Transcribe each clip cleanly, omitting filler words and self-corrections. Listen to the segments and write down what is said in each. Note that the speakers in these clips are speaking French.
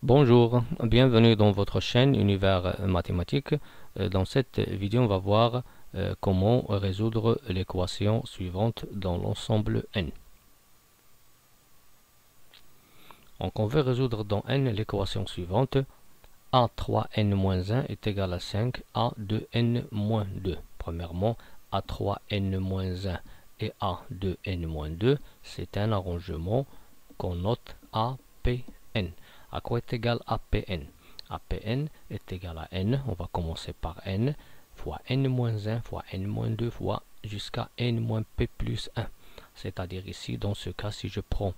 Bonjour, bienvenue dans votre chaîne Univers Mathématique. Dans cette vidéo, on va voir comment résoudre l'équation suivante dans l'ensemble n. Donc on veut résoudre dans n l'équation suivante. A3n-1 est égal à 5, A2n-2. Premièrement, A3n-1 et A2n-2, c'est un arrangement qu'on note APN. À quoi est égal APN? APN est égal à n, on va commencer par n, fois n-1 fois n-2 fois jusqu'à n-p plus 1. C'est-à-dire ici, dans ce cas, si je prends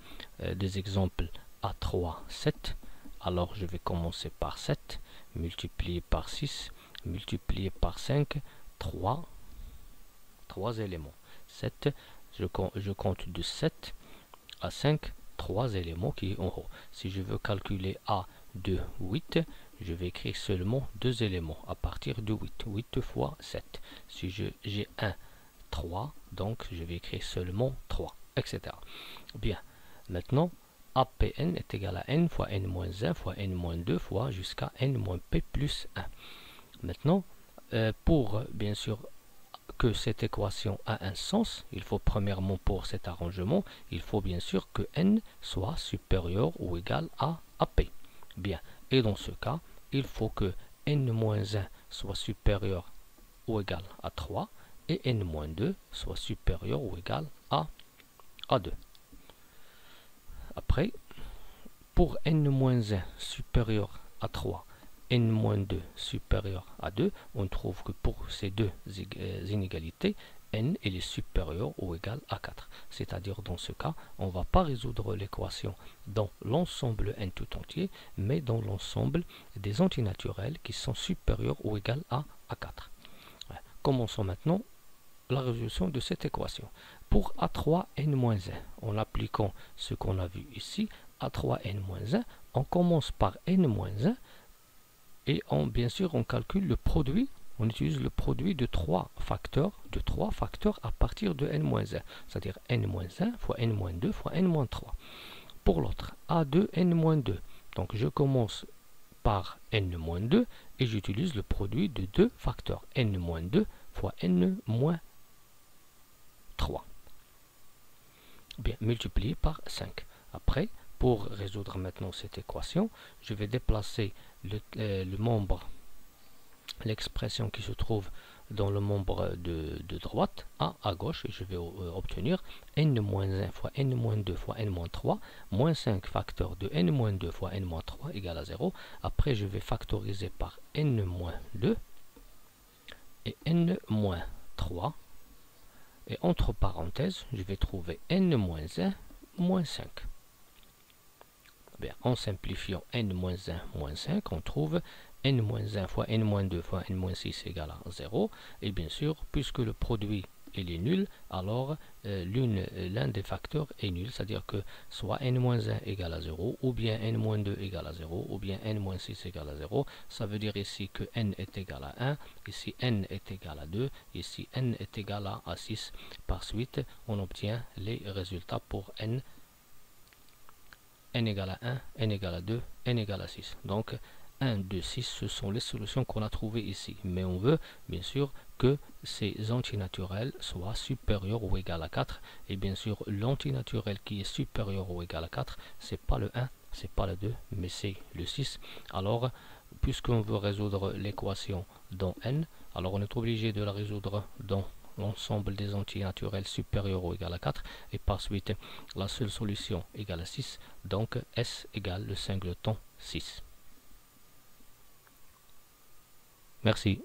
des exemples A3, 7, alors je vais commencer par 7, multiplié par 6, multiplié par 5, 3 éléments. 7, je compte de 7 à 5, 3 éléments qui sont en haut. Si je veux calculer A de 8, je vais écrire seulement 2 éléments à partir de 8. 8 fois 7. Si j'ai 1, 3, donc je vais écrire seulement 3, etc. Bien, maintenant, APN est égal à n fois n-1 fois n-2 fois jusqu'à n-p plus 1. Maintenant, pour bien sûr que cette équation a un sens, il faut premièrement pour cet arrangement, il faut bien sûr que n soit supérieur ou égal à AP. Bien, et dans ce cas, il faut que n-1 soit supérieur ou égal à 3 et n-2 soit supérieur ou égal à 2. Après, pour n-1 supérieur à 3, n-2 supérieur à 2, on trouve que pour ces deux inégalités, n est supérieur ou égal à 4. C'est-à-dire dans ce cas, on ne va pas résoudre l'équation dans l'ensemble n tout entier, mais dans l'ensemble des antinaturels qui sont supérieurs ou égal à 4. Voilà. Commençons maintenant la résolution de cette équation. Pour A3n-1, en appliquant ce qu'on a vu ici, A3n-1, on commence par n-1 et bien sûr on calcule le produit, on utilise le produit de 3 facteurs à partir de n-1, c'est-à-dire n-1 fois n-2 fois n-3. Pour l'autre, A2n-2, donc je commence par n-2 et j'utilise le produit de 2 facteurs, n-2 fois n-3. Bien, multiplié par 5. Après, pour résoudre maintenant cette équation, je vais déplacer le membre, l'expression qui se trouve dans le membre de droite à gauche, et je vais obtenir n-1 fois n-2 fois n-3, moins 5 facteurs de n-2 fois n-3 égale à 0. Après, je vais factoriser par n-2 et n-3. Et entre parenthèses, je vais trouver n-1 moins 5. Bien, en simplifiant n-1 moins 5, on trouve n-1 fois n-2 fois n-6 égale à 0. Et bien sûr, puisque le produit il est nul, alors l'un des facteurs est nul, c'est-à-dire que soit n-1 égale à 0, ou bien n-2 égale à 0, ou bien n-6 égale à 0. Ça veut dire ici que n est égal à 1, ici n est égal à 2, ici n est égal à 6. Par suite, on obtient les résultats pour n égale à 1, n égale à 2, n égale à 6. Donc 1, 2, 6, ce sont les solutions qu'on a trouvées ici. Mais on veut bien sûr que ces antinaturels soient supérieurs ou égal à 4. Et bien sûr, l'antinaturel qui est supérieur ou égal à 4, c'est pas le 1, c'est pas le 2, mais c'est le 6. Alors, puisqu'on veut résoudre l'équation dans n, alors on est obligé de la résoudre dans l'ensemble des antinaturels supérieurs ou égal à 4, et par suite la seule solution égale à 6, donc S égale le singleton 6. Merci.